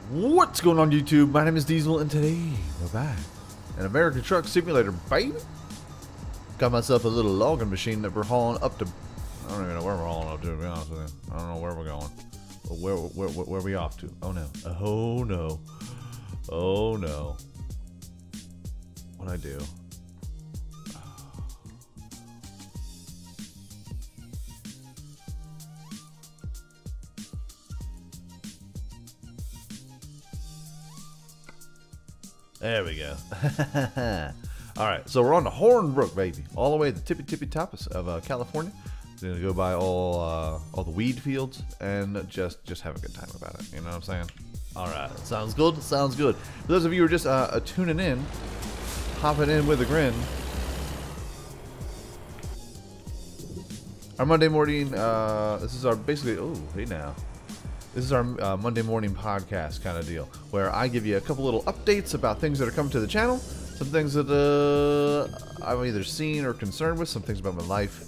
What's going on YouTube? My name is Diesel and today we're back. An American Truck Simulator, baby. Got myself a little logging machine that we're hauling up to. I don't even know where we're hauling up to be honest with you. I don't know where we're going. But where are we off to? Oh no. Oh no. Oh no. What'd I do? There we go. Alright, so we're on the Hornbrook, baby. All the way to the tippy top of California. We're gonna go by all the weed fields and just have a good time about it. You know what I'm saying? Alright, sounds good. Sounds good. For those of you who are just tuning in, hopping in with a grin. Our Monday morning, this is our basically, oh, hey now. This is our Monday morning podcast kind of deal, where I give you a couple little updates about things that are coming to the channel, some things that I've either seen or concerned with, some things about my life.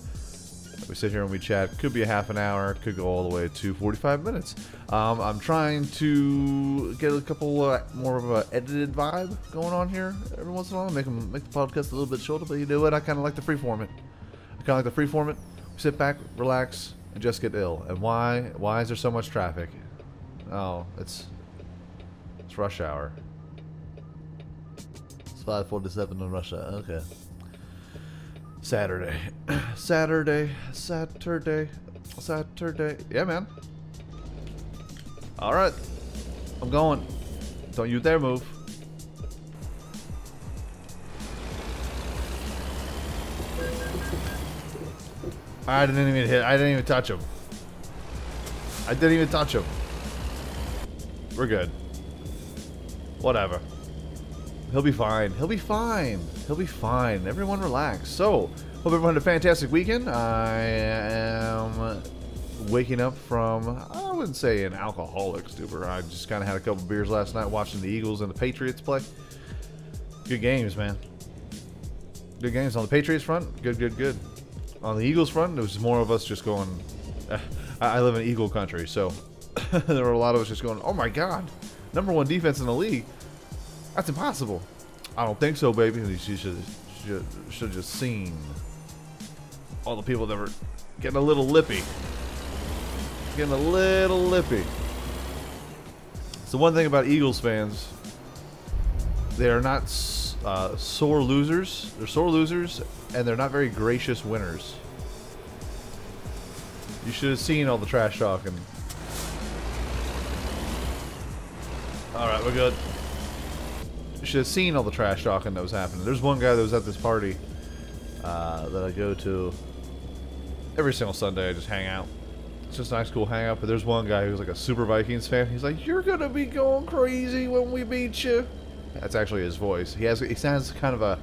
We sit here and we chat. Could be a half an hour, could go all the way to 45 minutes. I'm trying to get a couple more of an edited vibe going on here every once in a while, make the podcast a little bit shorter, but you know what? I kind of like the freeform it. Sit back, relax, and just get ill. And why is there so much traffic? Oh, it's rush hour. It's 5:47 in rush hour. Okay. Saturday. Yeah, man. All right, I'm going. Don't you dare move. I didn't even touch him. I didn't even touch him. We're good. Whatever. He'll be fine. He'll be fine. He'll be fine. Everyone relax. So, hope everyone had a fantastic weekend. I am waking up from, I wouldn't say an alcoholic stupor. I just kind of had a couple beers last night watching the Eagles and the Patriots play. Good games, man. Good games on the Patriots front. Good. On the Eagles front, it was more of us just going, I live in Eagle country, so there were a lot of us just going, oh my god, #1 defense in the league? That's impossible. I don't think so, baby. You should have just seen all the people that were getting a little lippy. So one thing about Eagles fans, they are not sore losers. They're sore losers, and they're not very gracious winners. You should have seen all the trash talking. Alright, we're good. You should have seen all the trash talking that was happening. There's one guy that was at this party that I go to every single Sunday. I just hang out. It's just a nice, cool hangout. But there's one guy who's like a super Vikings fan. He's like, "You're gonna be going crazy when we beat you." That's actually his voice. He sounds kind of a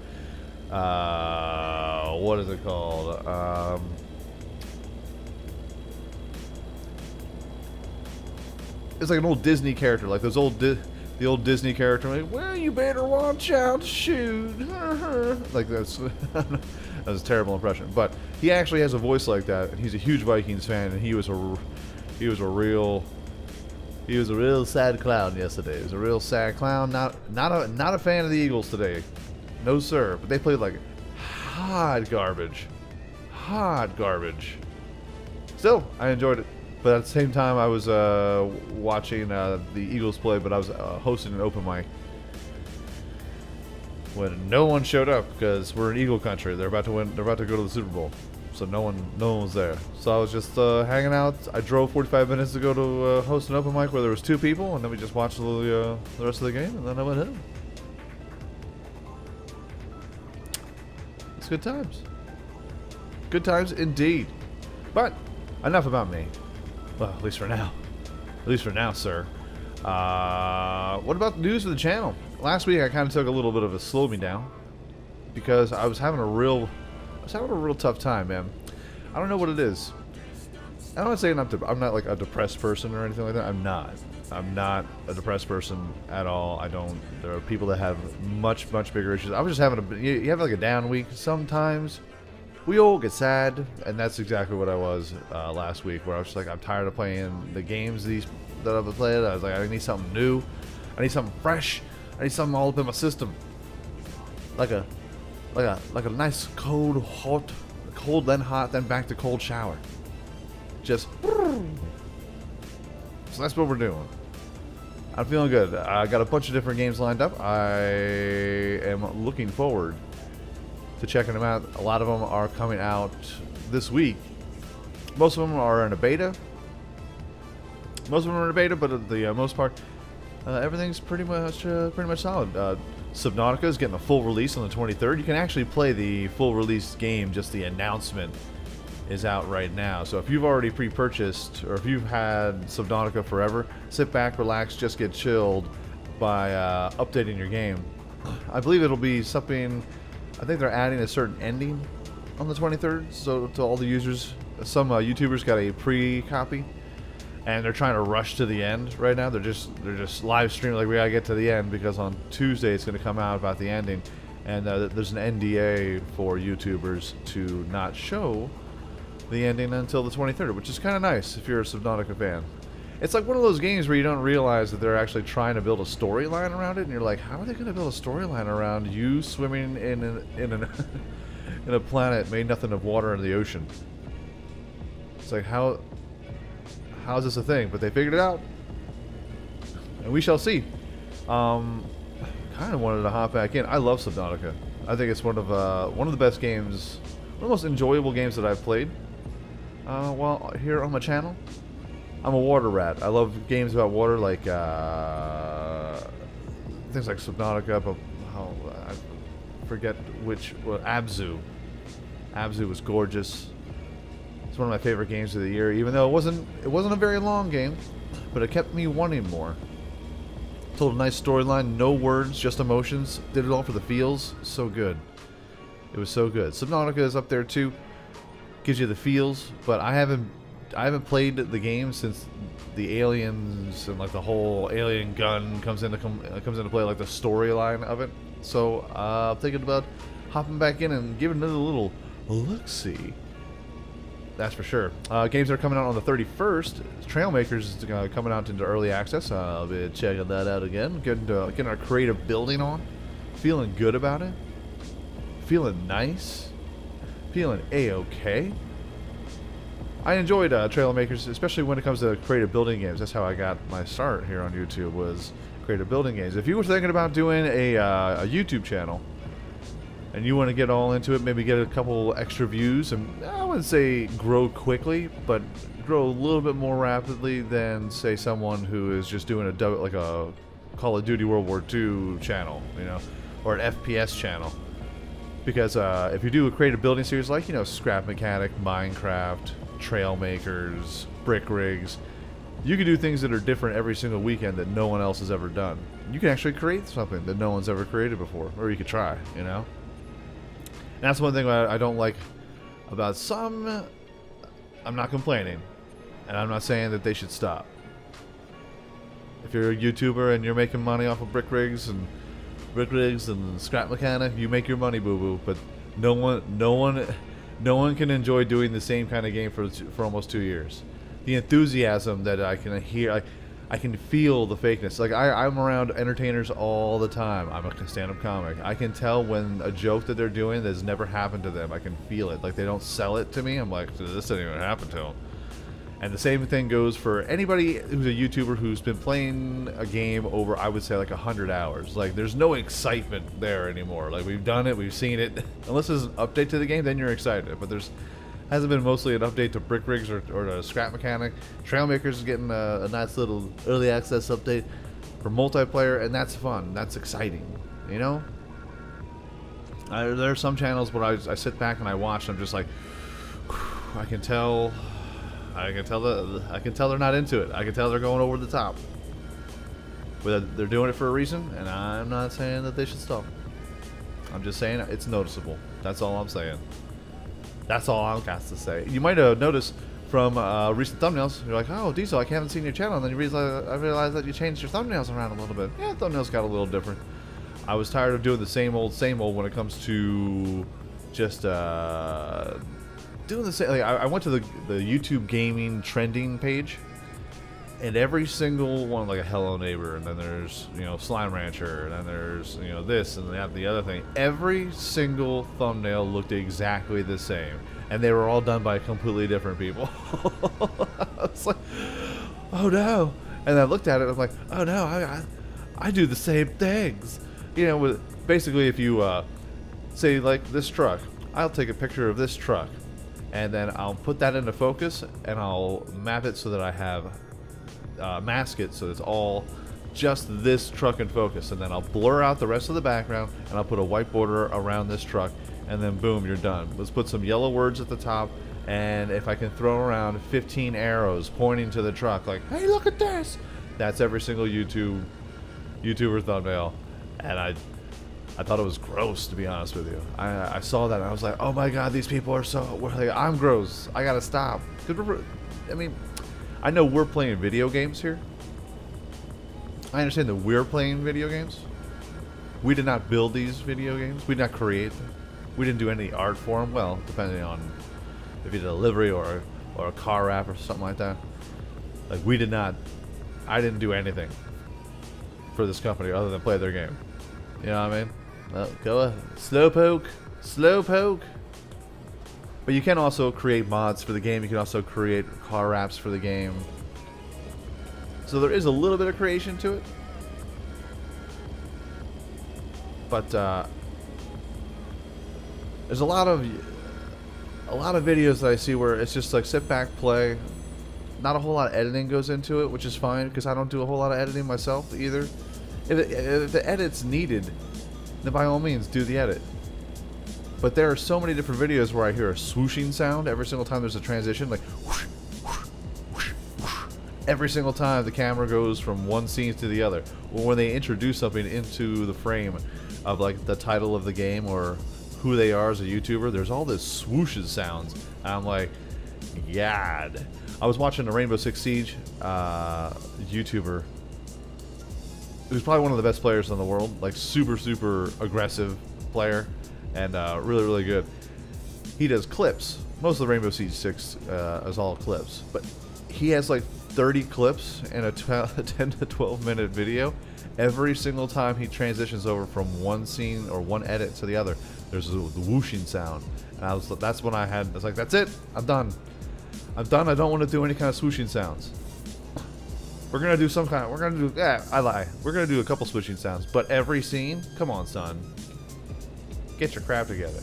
what is it called? It's like an old Disney character, like those the old Disney character, like, well, you better watch out, shoot. Like that's a terrible impression, but he actually has a voice like that, and he's a huge Vikings fan, and he was a real sad clown yesterday. He was a real sad clown. Not a fan of the Eagles today. No sir. But they played like hot garbage. Still, I enjoyed it. But at the same time, I was watching the Eagles play, but I was hosting an open mic when no one showed up because we're in Eagle country. They're about to win. They're about to go to the Super Bowl. So no one was there. So I was just hanging out. I drove 45 minutes to go to host an open mic where there was 2 people, and then we just watched the rest of the game, and then I went home. It's good times. Good times indeed. But enough about me. Well, at least for now. At least for now, sir. What about the news of the channel? Last week I kind of took a little bit of a slow me down because I was having a real tough time, man. I don't know what it is. I'm not saying I'm not like a depressed person or anything like that. I'm not a depressed person at all. There are people that have much bigger issues. I was just having you have like a down week sometimes. we all get sad, and that's exactly what I was last week, where I was just like, I'm tired of playing the games that I've been playing. I was like, I need something new. I need something fresh. I need something all up in my system. Like a nice cold, hot, cold then hot, then back to cold shower. Just. So that's what we're doing. I'm feeling good. I got a bunch of different games lined up. I am looking forward to checking them out. A lot of them are coming out this week. Most of them are in a beta. But at the most part, everything's pretty much solid. Subnautica is getting a full release on the 23rd. You can actually play the full release game. Just the announcement is out right now. So if you've already pre-purchased, or if you've had Subnautica forever, sit back, relax, just get chilled by updating your game. I believe it'll be something. I think they're adding a certain ending on the 23rd. So to all the users, some YouTubers got a pre-copy, and they're trying to rush to the end right now. They're just live streaming like we gotta get to the end, because on Tuesday it's going to come out about the ending, and there's an NDA for YouTubers to not show the ending until the 23rd, which is kind of nice if you're a Subnautica fan. It's like one of those games where you don't realize that they're actually trying to build a storyline around it, and you're like, how are they going to build a storyline around you swimming in a planet made nothing of water in the ocean? It's like, how is this a thing? But they figured it out, and we shall see. Kind of wanted to hop back in. I love Subnautica. I think it's one of the best games, one of the most enjoyable games that I've played. Well, here on my channel, I'm a water rat. I love games about water, like things like Subnautica, but I forget which. Well, Abzu. Abzu was gorgeous. It's one of my favorite games of the year, even though it wasn't a very long game, but it kept me wanting more. Told a nice storyline, no words, just emotions. Did it all for the feels. So good. It was so good. Subnautica is up there too. Gives you the feels, but I haven't played the game since the aliens and like the whole alien gun comes into play, like the storyline of it. So I'm thinking about hopping back in and giving it a little look-see. That's for sure. Games that are coming out on the 31st. Trailmakers is coming out into early access. I'll be checking that out again. Getting our creative building on. Feeling good about it. Feeling nice. Feeling A-okay. I enjoyed Trailmakers, especially when it comes to creative building games. That's how I got my start here on YouTube, was creative building games. If you were thinking about doing a YouTube channel, and you want to get all into it, maybe get a couple extra views, and I wouldn't say grow quickly, but grow a little bit more rapidly than, say, someone who is just doing like a Call of Duty World War II channel, you know, or an FPS channel. Because if you do a creative building series like, you know, Scrap Mechanic, Minecraft, Trailmakers, Brick Rigs, you can do things that are different every single weekend that no one else has ever done. You can actually create something that no one's ever created before, or you could try, you know? And that's one thing I don't like about some. I'm not complaining, and I'm not saying that they should stop. If you're a YouTuber and you're making money off of Brick Rigs and Scrap Mechanic, you make your money, boo-boo. But no one can enjoy doing the same kind of game for almost 2 years. The enthusiasm that I can hear, I can feel the fakeness. Like I'm around entertainers all the time. I'm a stand-up comic. I can tell when a joke that they're doing that has never happened to them. I can feel it. Like they don't sell it to me. I'm like, this didn't even happen to them. And the same thing goes for anybody who's a YouTuber who's been playing a game over, I would say, like 100 hours. Like, there's no excitement there anymore. Like, we've done it, we've seen it. Unless there's an update to the game, then you're excited. But there's hasn't been mostly an update to Brick Rigs or to Scrap Mechanic. Trailmakers is getting a nice little early access update for multiplayer, and that's fun. That's exciting, you know? There are some channels where I sit back and I watch, and I'm just like, I can tell they're not into it. I can tell they're going over the top. But they're doing it for a reason, and I'm not saying that they should stop. I'm just saying it's noticeable. That's all I'm saying. That's all I've got to say. You might have noticed from recent thumbnails, you're like, oh, Diesel, I haven't seen your channel. And then you realize that you changed your thumbnails around a little bit. Yeah, thumbnails got a little different. I was tired of doing the same old when it comes to just doing the same. Like, I went to the YouTube gaming trending page, and every single one, like a Hello Neighbor, and then there's, you know, Slime Rancher, and then there's, you know, this and that, the other thing. Every single thumbnail looked exactly the same, and they were all done by completely different people. I was like, oh no. And I looked at it, I was like, oh no, I do the same things. You know, with basically, if you say like this truck, I'll take a picture of this truck, and then I'll put that into focus, and I'll map it so that I have mask it so it's all just this truck in focus, and then I'll blur out the rest of the background, and I'll put a white border around this truck, and then boom, you're done. Let's put some yellow words at the top, and if I can throw around 15 arrows pointing to the truck, like, hey, look at this. That's every single YouTuber thumbnail, and I thought it was gross, to be honest with you. I saw that and I was like, oh my god, these people are so, like, I'm gross. I gotta stop. I mean, I know we're playing video games here. I understand that we're playing video games. We did not build these video games. We did not create them. We didn't do any art for them. Well, depending on if you did a livery or a car wrap or something like that. Like, we did not. I didn't do anything for this company other than play their game. You know what I mean? Well, go ahead. Slowpoke. But you can also create mods for the game. You can also create car wraps for the game. So there is a little bit of creation to it. But there's a lot of videos that I see where it's just like sit back, play. Not a whole lot of editing goes into it, which is fine because I don't do a whole lot of editing myself either. If the edit's needed, then by all means do the edit. But there are so many different videos where I hear a swooshing sound every single time there's a transition, like whoosh, whoosh, whoosh, whoosh. Every single time the camera goes from one scene to the other. Or when they introduce something into the frame of like the title of the game or who they are as a YouTuber, there's all this swooshes sounds. And I'm like, God. I was watching a Rainbow Six Siege YouTuber who's probably one of the best players in the world, like super aggressive player, and really, really good. He does clips. Most of the Rainbow Siege 6 is all clips, but he has like 30 clips in a 10 to 12 minute video. Every single time he transitions over from one scene or one edit to the other, there's the whooshing sound. And that's when I was like, that's it, I'm done. I don't want to do any kind of swooshing sounds. We're gonna do I lie. We're gonna do a couple swooshing sounds, but every scene, come on, son. Get your crap together.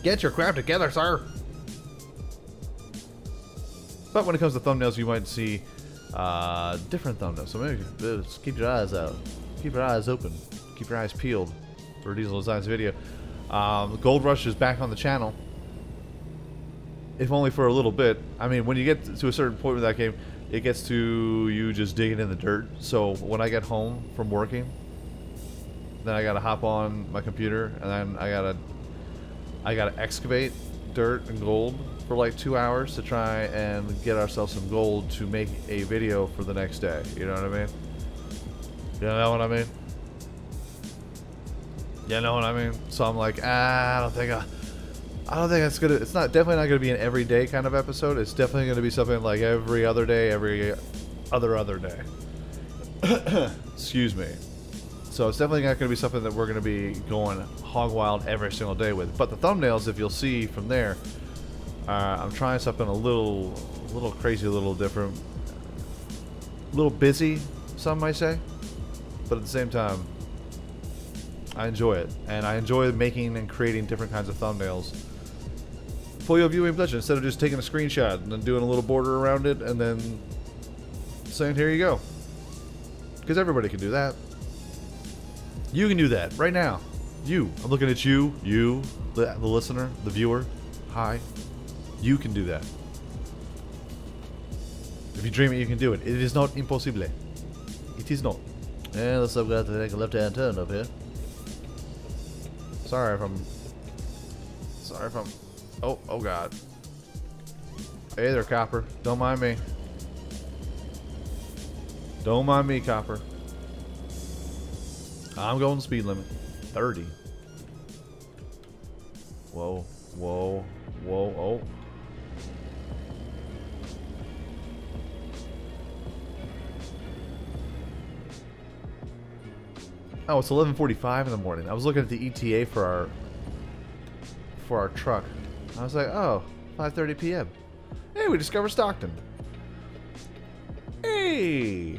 Get your crap together, sir. But when it comes to thumbnails, you might see different thumbnails. So maybe just keep your eyes out. Keep your eyes open. Keep your eyes peeled for DieselDesigns video. Gold Rush is back on the channel. If only for a little bit. I mean, when you get to a certain point with that game, it gets to you just digging in the dirt. So when I get home from working, then I gotta hop on my computer, and then I gotta excavate dirt and gold for like 2 hours to try and get ourselves some gold to make a video for the next day. You know what I mean? You know what I mean? You know what I mean? So I'm like, I don't think it's gonna. It's definitely not gonna be an everyday kind of episode. It's definitely gonna be something like every other day, every other day. Excuse me. So it's definitely not gonna be something that we're gonna be going hog wild every single day with. But the thumbnails, if you'll see from there, I'm trying something a little crazy, a little different, a little busy, some might say. But at the same time, I enjoy it, and I enjoy making and creating different kinds of thumbnails for your viewing pleasure, instead of just taking a screenshot and then doing a little border around it and then saying, here you go. Because everybody can do that. You can do that right now. I'm looking at you, the listener, the viewer. Hi. You can do that. If you dream it, you can do it. It is not impossible. It is not. And let's have to take a left-hand turn up here. Sorry if I'm... Oh God. Hey there, Copper. Don't mind me. Don't mind me, Copper. I'm going the speed limit. 30. Whoa, whoa, whoa, oh. Oh, it's 11:45 in the morning. I was looking at the ETA for our truck. I was like, oh, 5:30 p.m. Hey, we discovered Stockton. Hey.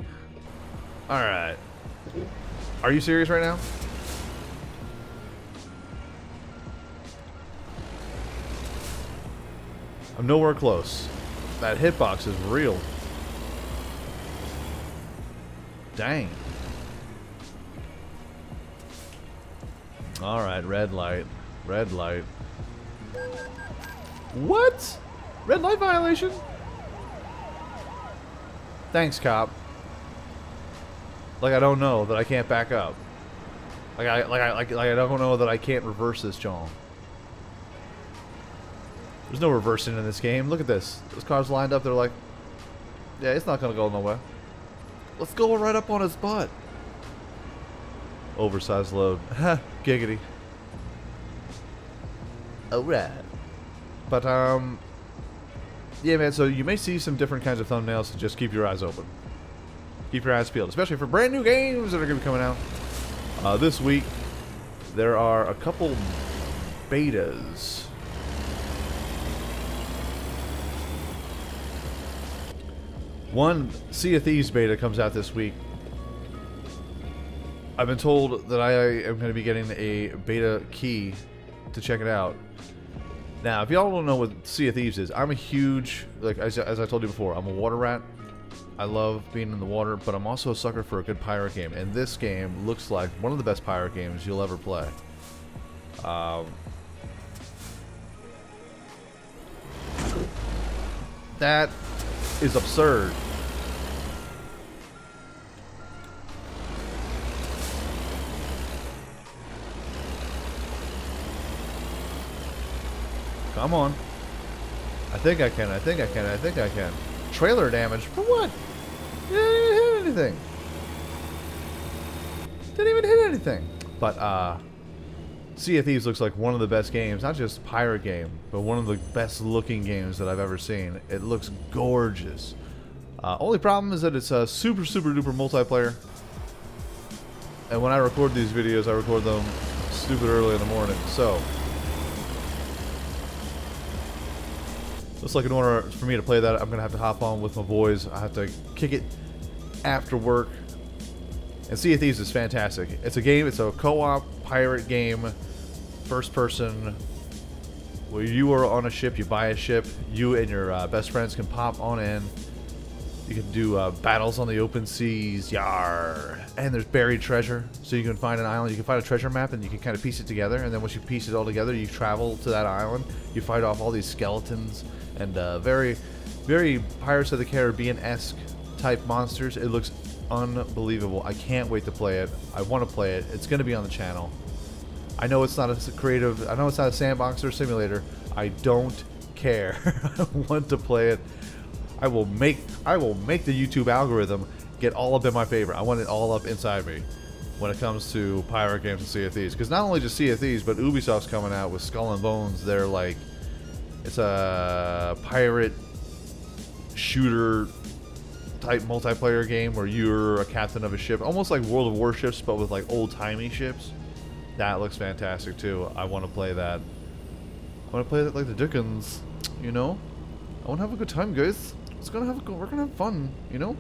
All right. Are you serious right now? I'm nowhere close. That hitbox is real. Dang. Alright, red light. Red light. What? Red light violation? Thanks, cop. Like I don't know that I can't back up. Like I don't know that I can't reverse this, John. There's no reversing in this game. Look at this. Those cars lined up. They're like, yeah, it's not gonna go nowhere. Let's go right up on his butt. Oversized load. Ha, giggity. Alright. But, yeah, man, so you may see some different kinds of thumbnails, so just keep your eyes open. Keep your eyes peeled, especially for brand new games that are going to be coming out. This week, there are a couple betas. One Sea of Thieves beta comes out this week. I've been told that I am going to be getting a beta key to check it out. Now, if y'all don't know what Sea of Thieves is, I'm a huge, like as I told you before, I'm a water rat. I love being in the water, but I'm also a sucker for a good pirate game. And this game looks like one of the best pirate games you'll ever play. That is absurd. Come on. I think I can, I think I can, I think I can. Trailer damage? For what? Didn't even hit anything. Didn't even hit anything. But, Sea of Thieves looks like one of the best games. Not just pirate game, but one of the best looking games that I've ever seen. It looks gorgeous. Only problem is that it's a super, super duper multiplayer. And when I record these videos, I record them stupid early in the morning. So, looks like in order for me to play that, I'm going to have to hop on with my boys. I have to kick it after work. And Sea of Thieves is fantastic. It's a game, it's a co-op pirate game, first person, where you are on a ship, you buy a ship, you and your best friends can pop on in. You can do battles on the open seas, yar. And there's buried treasure, so you can find an island, you can find a treasure map, and you can kind of piece it together. And then once you piece it all together, you travel to that island, you fight off all these skeletons, and very, very Pirates of the Caribbean-esque type monsters. It looks unbelievable. I can't wait to play it. I want to play it. It's going to be on the channel. I know it's not a creative, I know it's not a sandbox or a simulator. I don't care. I want to play it. I will make the YouTube algorithm get all up in my favor. I want it all up inside me when it comes to pirate games and Sea of Thieves. Because not only just Sea of Thieves, but Ubisoft's coming out with Skull and Bones. They're like, it's a pirate shooter type multiplayer game where you're a captain of a ship, almost like World of Warships, but with like old-timey ships. That looks fantastic too. I want to play that. I want to play that like the Dickens, you know. I want to have a good time, guys. We're gonna have fun, you know.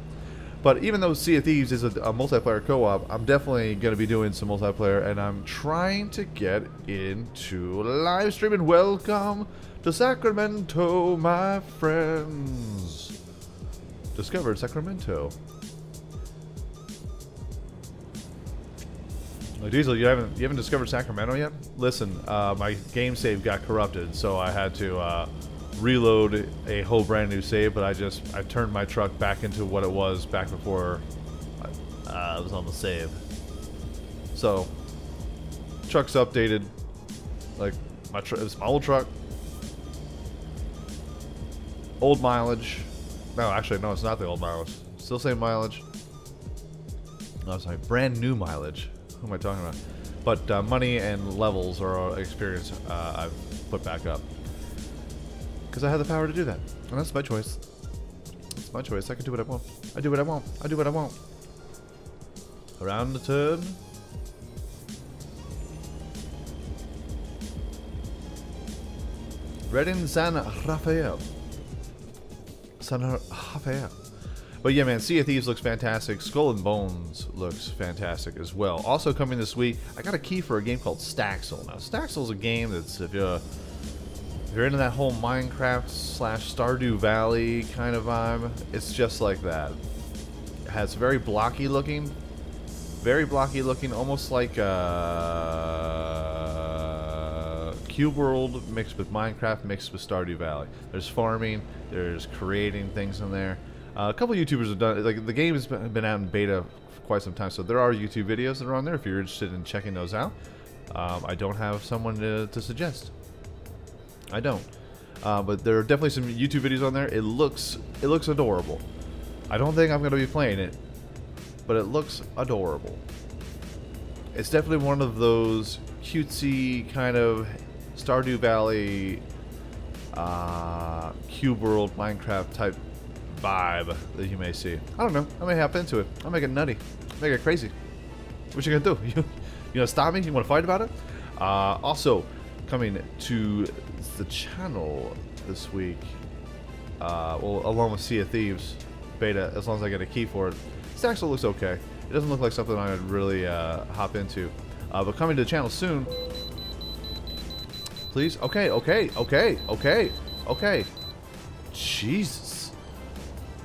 But even though Sea of Thieves is a multiplayer co-op, I'm definitely gonna be doing some multiplayer, and I'm trying to get into live streaming. Welcome to Sacramento, my friends. Discovered Sacramento. Diesel, you haven't discovered Sacramento yet? Listen, my game save got corrupted, so I had to reload a whole brand new save. But I turned my truck back into what it was back before I was on the save. So truck's updated. Like it's my old truck, old mileage. No, actually, no, it's not the old mileage. Still same mileage. No, sorry, brand new mileage. Who am I talking about? But money and levels are experience I've put back up. Because I have the power to do that. And that's my choice. It's my choice. I can do what I want. I do what I want. I do what I want. Around the turn. Reading San Rafael. San Rafael. But yeah, man, Sea of Thieves looks fantastic. Skull and Bones looks fantastic as well. Also coming this week, I got a key for a game called Staxel. Now, Staxel is a game that's, if you're into that whole Minecraft / Stardew Valley kind of vibe, it's just like that. It has very blocky looking, almost like Cube World mixed with Minecraft mixed with Stardew Valley. There's farming, there's creating things in there. A couple of YouTubers have done, like, the game has been out in beta for quite some time, so there are YouTube videos that are on there if you're interested in checking those out. I don't have someone to suggest. I don't. But there are definitely some YouTube videos on there. It looks adorable. I don't think I'm going to be playing it, but it looks adorable. It's definitely one of those cutesy kind of Stardew Valley, Cube World, Minecraft type vibe that you may see. I don't know. I may hop into it. I'll make it nutty. Make it crazy. What you gonna do? You gonna stop me? You wanna fight about it? Also, coming to the channel this week, well, along with Sea of Thieves beta, as long as I get a key for it. Staxel looks okay. It doesn't look like something I would really hop into. But coming to the channel soon. Please? Okay. Jesus.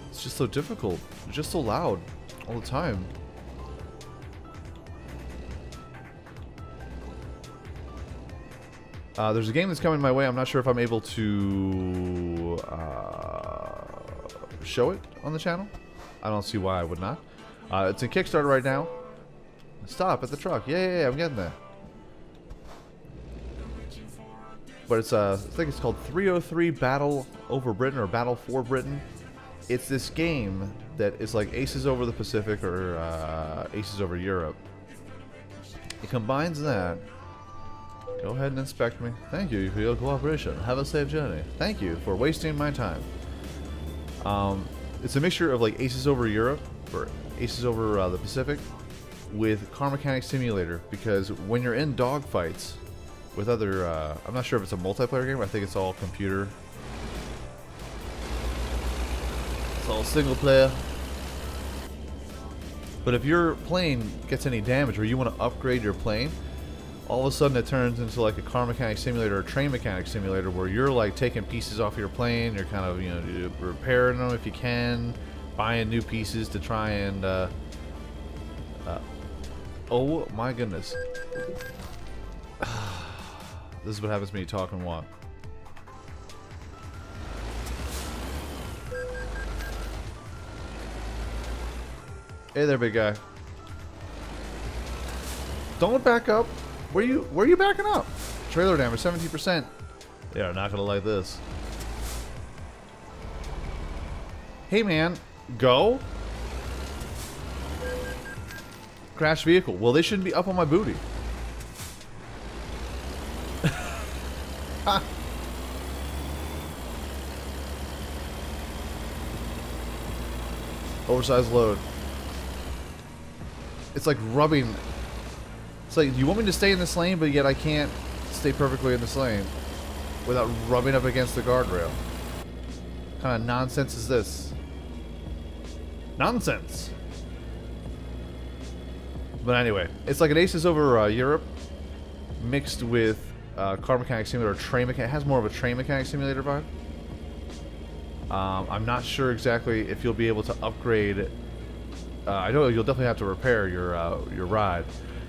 It's just so difficult. It's just so loud all the time. There's a game that's coming my way. I'm not sure if I'm able to show it on the channel. I don't see why I would not. It's in Kickstarter right now. Stop at the truck. Yeah, I'm getting there. But it's I think it's called 303 Battle Over Britain or Battle for Britain. It's this game that is like Aces Over the Pacific or Aces Over Europe. It combines that. Go ahead and inspect me. Thank you for your cooperation. Have a safe journey. Thank you for wasting my time. It's a mixture of like Aces Over Europe or Aces Over the Pacific with Car Mechanic Simulator, because when you're in dogfights with other, I'm not sure if it's a multiplayer game, I think it's all computer. It's all single player. But if your plane gets any damage or you want to upgrade your plane, all of a sudden it turns into like a car mechanic simulator or train mechanic simulator where you're like taking pieces off your plane, you're kind of, you know, repairing them if you can, buying new pieces to try and, oh my goodness. This is what happens when you talk and walk. Hey there, big guy. Don't back up. Where are you backing up? Trailer damage, 17%. They are not gonna like this. Hey man, go. Crash vehicle. Well, they shouldn't be up on my booty. Ha. Oversized load. It's like rubbing. It's like, you want me to stay in this lane, but yet I can't stay perfectly in this lane without rubbing up against the guardrail. What kind of nonsense is this? Nonsense! But anyway, it's like an Aces Over Europe mixed with Car Mechanic Simulator or Train Mechanic. It has more of a Train Mechanic Simulator vibe. I'm not sure exactly if you'll be able to upgrade. I know you'll definitely have to repair your ride.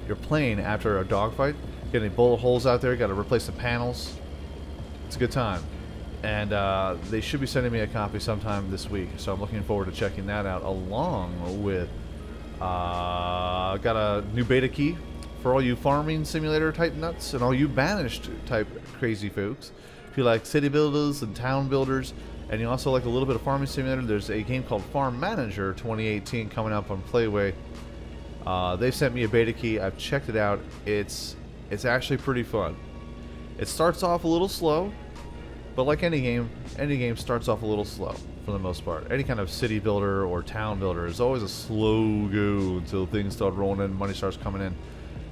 Your plane after a dogfight. Get any bullet holes out there, got to replace the panels. It's a good time. And they should be sending me a copy sometime this week, so I'm looking forward to checking that out, along with got a new beta key for all you farming simulator type nuts and all you banished type crazy folks. If you like city builders and town builders, and you also like a little bit of farming simulator, there's a game called Farm Manager 2018 coming up on Playway. They sent me a beta key. I've checked it out. It's actually pretty fun. It starts off a little slow, but like any game starts off a little slow for the most part. Any kind of city builder or town builder is always a slow go until things start rolling in, money starts coming in,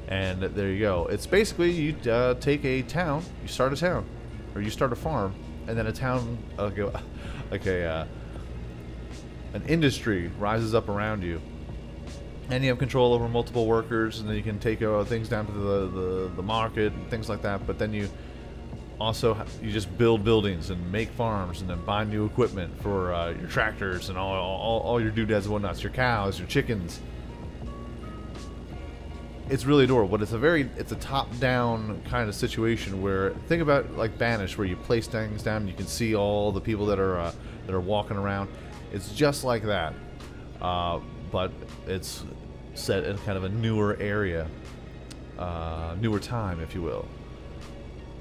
and there you go. It's basically you take a town, you start a town, or you start a farm, and then a town, an industry rises up around you, and you have control over multiple workers, and then you can take things down to the market and things like that. But then you also you just build buildings and make farms and then buy new equipment for your tractors and all your doodads and whatnots, your cows, your chickens. It's really adorable, but it's a top-down kind of situation where, think about like Banish, where you place things down and you can see all the people that are walking around. It's just like that, but it's set in kind of a newer area, newer time, if you will.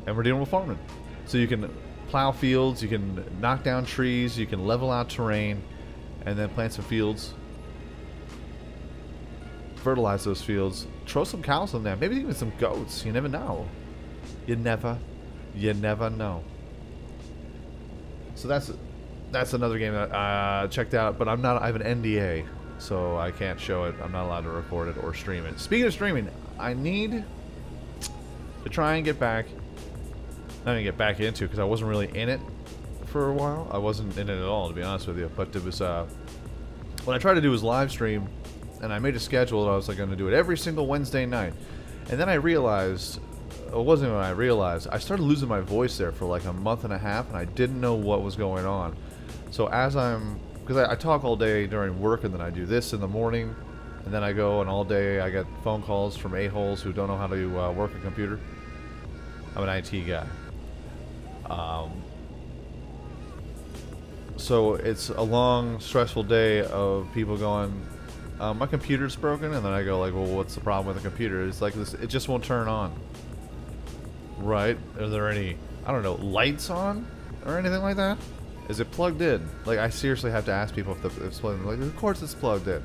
And we're dealing with farming, so you can plow fields, you can knock down trees, you can level out terrain, and then plant some fields. Fertilize those fields, throw some cows in there, maybe even some goats. You never know. You never know. So that's another game that I checked out, but I have an NDA, so I can't show it. I'm not allowed to record it or stream it. Speaking of streaming, I need to try and get back. Not gonna get back into, because I wasn't really in it for a while. I wasn't in it at all, to be honest with you. But it was what I tried to do was live stream. And I made a schedule that I was like going to do it every single Wednesday night. And then I realized, it wasn't when I realized, I started losing my voice there for like a month and a half, and I didn't know what was going on. So because I talk all day during work, and then I do this in the morning, and then I go and all day I get phone calls from a-holes who don't know how to work a computer. I'm an IT guy. So it's a long, stressful day of people going, my computer's broken, and then I go like, well, what's the problem with the computer? It's like this, it just won't turn on. Right? Are there any, I don't know, lights on or anything like that? Is it plugged in? Like, I seriously have to ask people if it's plugged in. Like, of course it's plugged in.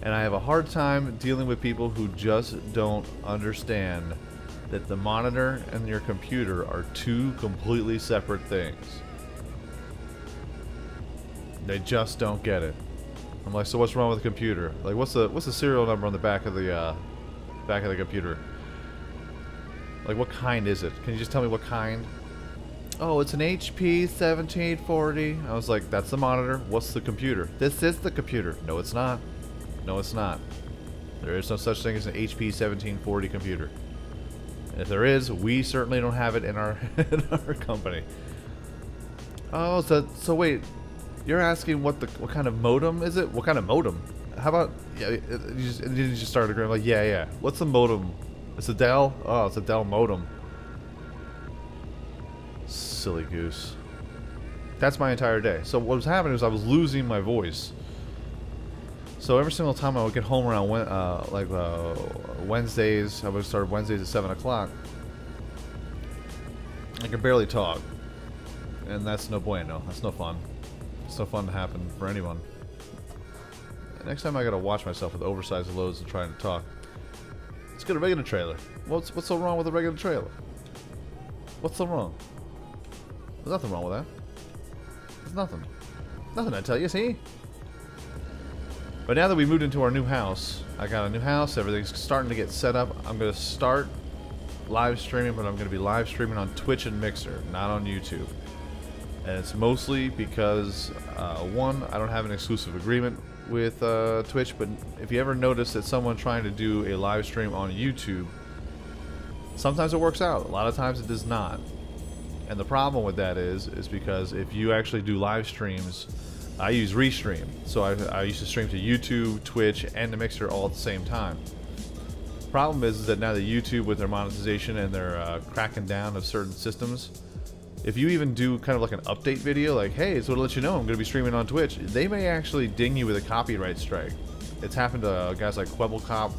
And I have a hard time dealing with people who just don't understand that the monitor and your computer are two completely separate things. They just don't get it. I'm like, so what's wrong with the computer? Like, what's the serial number on the back of the computer? Like, what kind is it? Can you just tell me what kind? Oh, it's an HP 1740. I was like, that's the monitor. What's the computer? This is the computer. No, it's not. No, it's not. There is no such thing as an HP 1740 computer. And if there is, we certainly don't have it in our in our company. Oh, so wait. You're asking what kind of modem is it? What kind of modem? How about, yeah, you just started agreeing, like, yeah. What's the modem? It's a Dell? Oh, it's a Dell modem. Silly goose. That's my entire day. So what was happening was I was losing my voice. So every single time I would get home around Wednesdays, I would start Wednesdays at 7 o'clock. I could barely talk. And that's no bueno. That's no fun. It's no fun to happen for anyone. Next time I gotta watch myself with oversized loads and trying to talk. Let's get a regular trailer. What's so wrong with a regular trailer? What's so wrong? There's nothing wrong with that. There's nothing. Nothing, I tell you, see? But now that we moved into our new house, I got a new house, everything's starting to get set up. I'm gonna start live streaming, but I'm gonna be live streaming on Twitch and Mixer, not on YouTube. And it's mostly because, one, I don't have an exclusive agreement with Twitch, but if you ever notice that someone trying to do a live stream on YouTube, sometimes it works out, a lot of times it does not. And the problem with that is because if you actually do live streams, I use Restream. So I used to stream to YouTube, Twitch, and the Mixer all at the same time. Problem is that now that YouTube, with their monetization and their cracking down of certain systems, if you even do kind of like an update video, like, hey, so to let you know I'm going to be streaming on Twitch, they may actually ding you with a copyright strike. It's happened to guys like Quebblecop.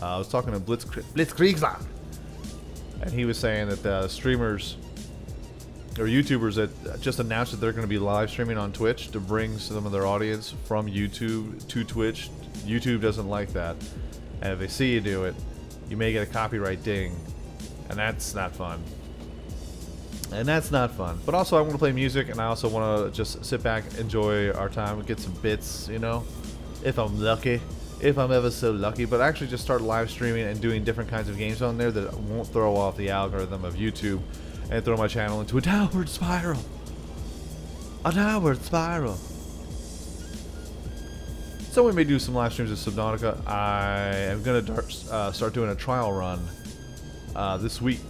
I was talking to Blitzkriegler, and he was saying that the streamers or YouTubers that just announced that they're going to be live streaming on Twitch to bring some of their audience from YouTube to Twitch. YouTube doesn't like that, and if they see you do it, you may get a copyright ding, and that's not fun. And that's not fun. But also, I want to play music, and I also want to just sit back, enjoy our time, get some bits, you know, if I'm lucky. If I'm ever so lucky. But actually just start live streaming and doing different kinds of games on there that won't throw off the algorithm of YouTube and throw my channel into a downward spiral. A downward spiral. So we may do some live streams of Subnautica. I am going to start doing a trial run this week.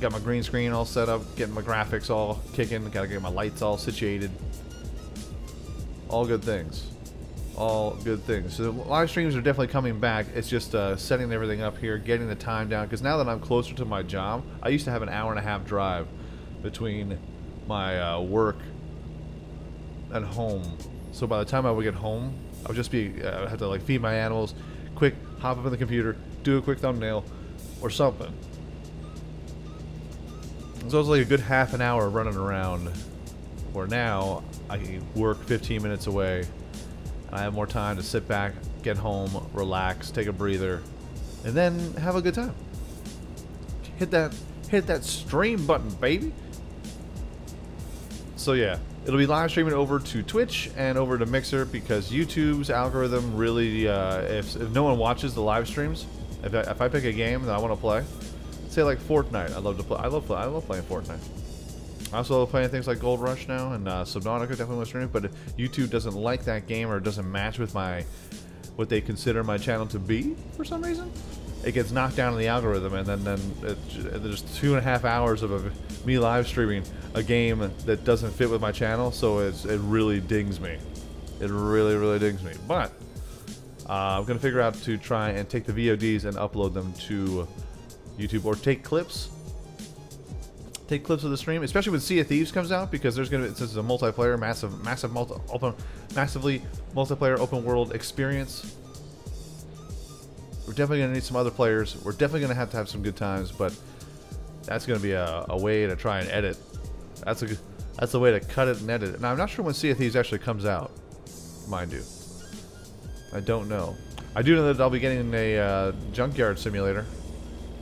Got my green screen all set up, getting my graphics all kicking, got to get my lights all situated. All good things. All good things. So the live streams are definitely coming back. It's just setting everything up here, getting the time down. Because now that I'm closer to my job, I used to have an hour-and-a-half drive between my work and home. So by the time I would get home, I would just be I'd have to like feed my animals, quick hop up on the computer, do a quick thumbnail, or something. So it was like a good half an hour running around. Where now I can work 15 minutes away. I have more time to sit back, get home, relax, take a breather, and then have a good time. Hit that stream button, baby. So yeah, it'll be live streaming over to Twitch and over to Mixer because YouTube's algorithm really, if no one watches the live streams, if I pick a game that I want to play, say like Fortnite, I love to play. I love playing Fortnite. I also love playing things like Gold Rush now, and Subnautica definitely was streaming. But if YouTube doesn't like that game or doesn't match with what they consider my channel to be for some reason, it gets knocked down in the algorithm, and then there's 2.5 hours of me live streaming a game that doesn't fit with my channel, so it really dings me. It really dings me. But I'm gonna figure out to try and take the VODs and upload them to YouTube, or take clips of the stream, especially when Sea of Thieves comes out, because there's gonna be, since it's a multiplayer, massively multiplayer open world experience. We're definitely gonna need some other players. We're definitely gonna have to have some good times, but that's gonna be a way to try and edit. That's a way to cut it and edit it. Now I'm not sure when Sea of Thieves actually comes out, mind you. I don't know. I do know that I'll be getting a Junkyard Simulator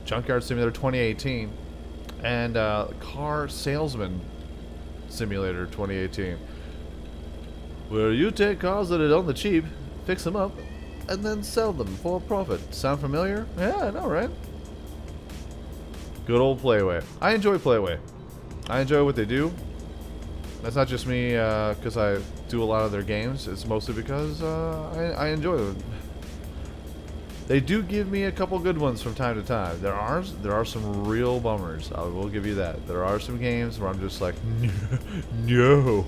2018. And Car Salesman Simulator 2018, where you take cars that are on the cheap, fix them up, and then sell them for a profit. Sound familiar? Yeah, I know, right? Good old Playway. I enjoy Playway. I enjoy what they do. That's not just me because I do a lot of their games. It's mostly because I enjoy them. They do give me a couple good ones from time to time. There are some real bummers. I will give you that. There are some games where I'm just like, no,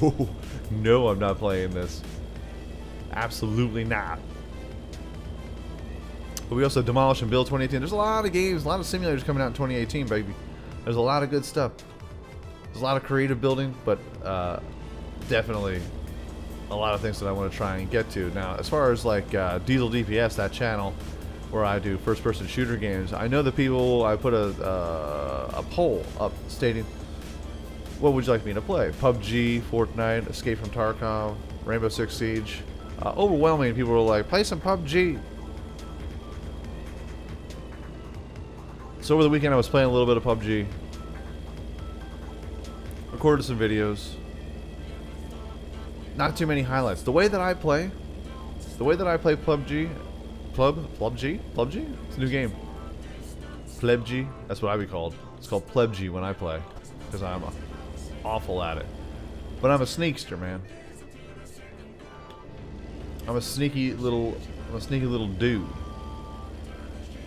I'm not playing this. Absolutely not. But we also Demolish and Build 2018. There's a lot of games, a lot of simulators coming out in 2018, baby. There's a lot of good stuff. There's a lot of creative building, but definitely a lot of things that I want to try and get to. Now, as far as like Diesel DPS, that channel where I do first-person shooter games, I know the people. I put a poll up stating, what would you like me to play? PUBG, Fortnite, Escape from Tarkov, Rainbow Six Siege. Overwhelming people were like, play some PUBG. So over the weekend I was playing a little bit of PUBG. Recorded some videos. Not too many highlights. The way that I play PUBG, PUBG? It's a new game. PUBG, that's what I be called. It's called PUBG when I play, because I'm awful at it. But I'm a sneakster, man. I'm a sneaky little dude.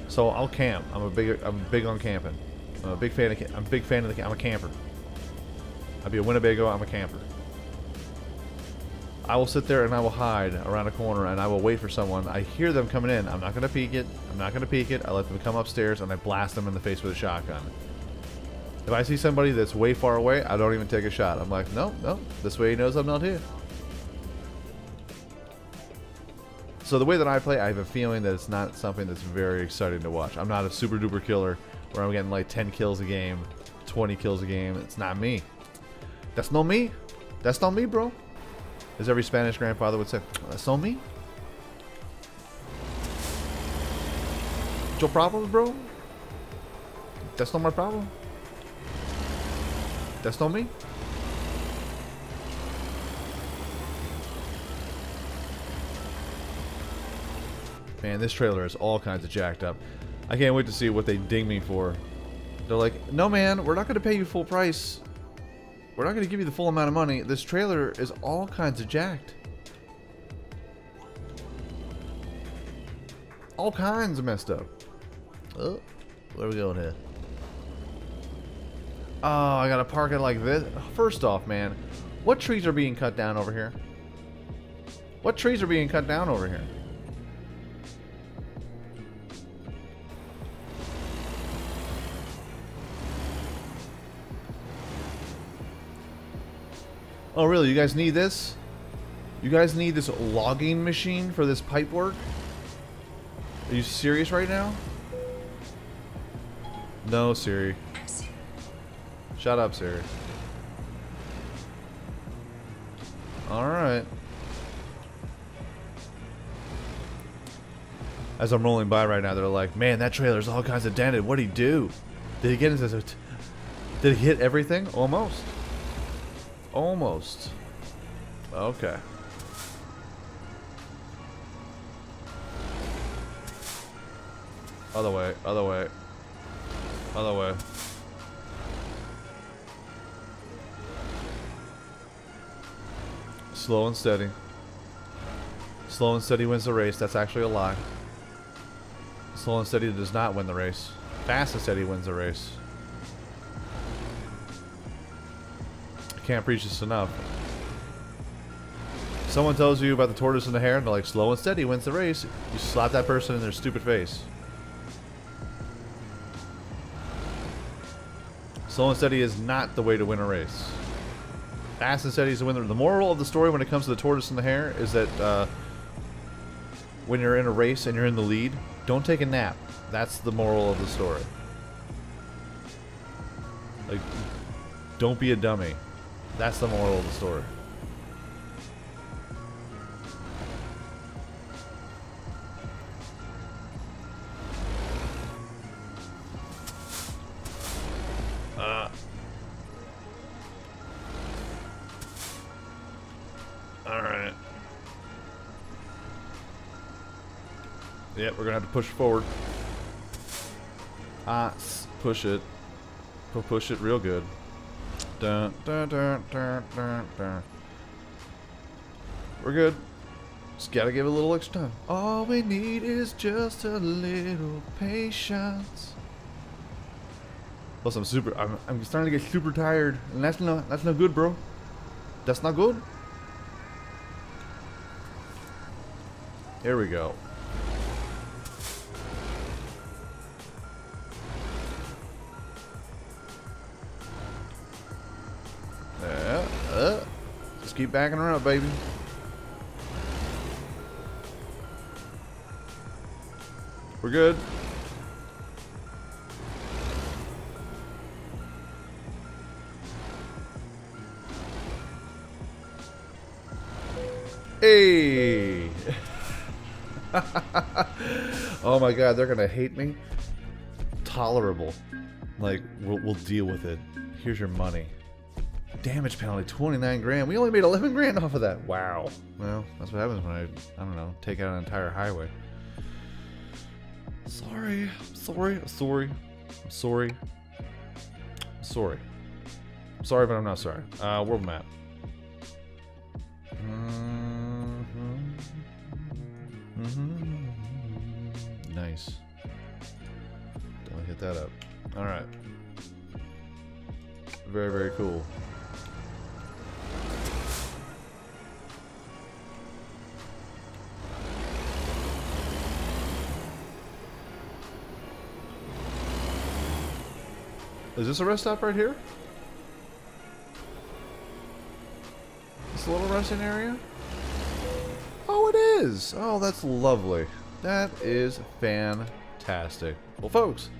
So I'll camp. I'm big on camping. I'm a big fan of I'm a camper. I'll be a Winnebago. I'm a camper. I will sit there and I will hide around a corner and I will wait for someone. I hear them coming in. I'm not going to peek it. I let them come upstairs and I blast them in the face with a shotgun. If I see somebody that's way far away, I don't even take a shot. I'm like, no, this way he knows I'm not here. So the way that I play, I have a feeling that it's not something that's very exciting to watch. I'm not a super duper killer where I'm getting like 10 kills a game, 20 kills a game. It's not me. That's no me. That's not me, bro. As every Spanish grandfather would say, that's not me. Your problems, bro? That's not my problem. That's not me. Man, this trailer is all kinds of jacked up. I can't wait to see what they ding me for. They're like, no man, we're not going to pay you full price. We're not going to give you the full amount of money. This trailer is all kinds of jacked. All kinds of messed up. Oh, where are we going here? Oh, I gotta park it like this. First off, man, what trees are being cut down over here? What trees are being cut down over here? Oh, really? You guys need this? You guys need this logging machine for this pipe work? Are you serious right now? No, Siri. Shut up, Siri. Alright. As I'm rolling by right now, they're like, man, that trailer's all kinds of dented. What'd he do? Did he get into... Did he hit everything? Almost. Almost. Okay. Other way, other way. Other way. Slow and steady. Slow and steady wins the race. That's actually a lie. Slow and steady does not win the race. Fast and steady wins the race. I can't preach this enough. Someone tells you about the tortoise and the hare, and they're like, slow and steady wins the race. You slap that person in their stupid face. Slow and steady is not the way to win a race. Fast and steady is the winner. The moral of the story when it comes to the tortoise and the hare is that when you're in a race and you're in the lead, don't take a nap. That's the moral of the story. Like, don't be a dummy. That's the moral of the story. Alright. Yep, we're gonna have to push forward. Push it. Push it real good. Dun, dun, dun, dun, dun, dun. We're good. Just gotta give it a little extra time. All we need is just a little patience. Plus, I'm starting to get super tired, and that's no good, bro. That's not good. Here we go. Just keep backing her up, baby. We're good. Hey! Oh my god, they're gonna hate me. Tolerable. Like, we'll deal with it. Here's your money. Damage penalty, 29 grand. We only made 11 grand off of that. Wow. Well, that's what happens when I don't know, take out an entire highway. Sorry. I'm sorry. I'm sorry. I'm sorry. I'm sorry. I'm sorry, but I'm not sorry. World map. Nice. Don't hit that up. Alright. Very, very cool. Is this a rest stop right here? This little resting area? Oh, it is! Oh, that's lovely. That is fantastic. Well, folks,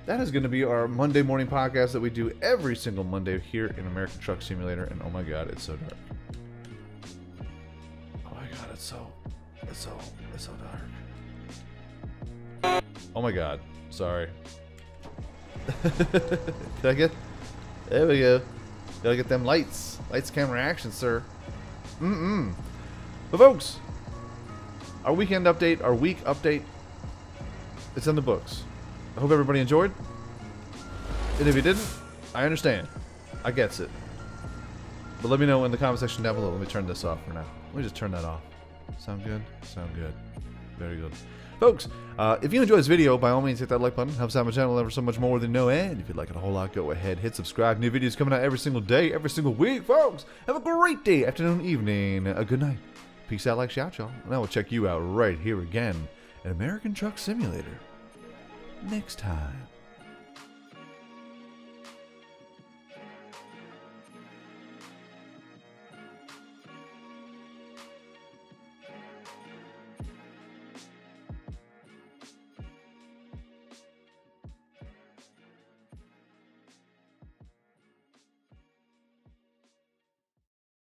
that is going to be our Monday morning podcast that we do every single Monday here in American Truck Simulator. And oh my god, it's so dark. Oh my god, it's so dark. Oh my god, sorry. Did I get? There we go. Gotta get them lights. Lights, camera, action, sir. But folks, our weekend update, our week update, it's in the books. I hope everybody enjoyed. And if you didn't, I understand. I gets it. But let me know in the comment section down below. Let me turn this off for now. Let me just turn that off. Sound good? Sound good. Very good. Folks, if you enjoyed this video, by all means hit that like button. Helps out my channel ever so much more than no end. If you'd like it a whole lot, go ahead, hit subscribe. New videos coming out every single day, every single week, folks. Have a great day, afternoon, evening. A good night. Peace out like shout, y'all. And I will check you out right here again in American Truck Simulator next time.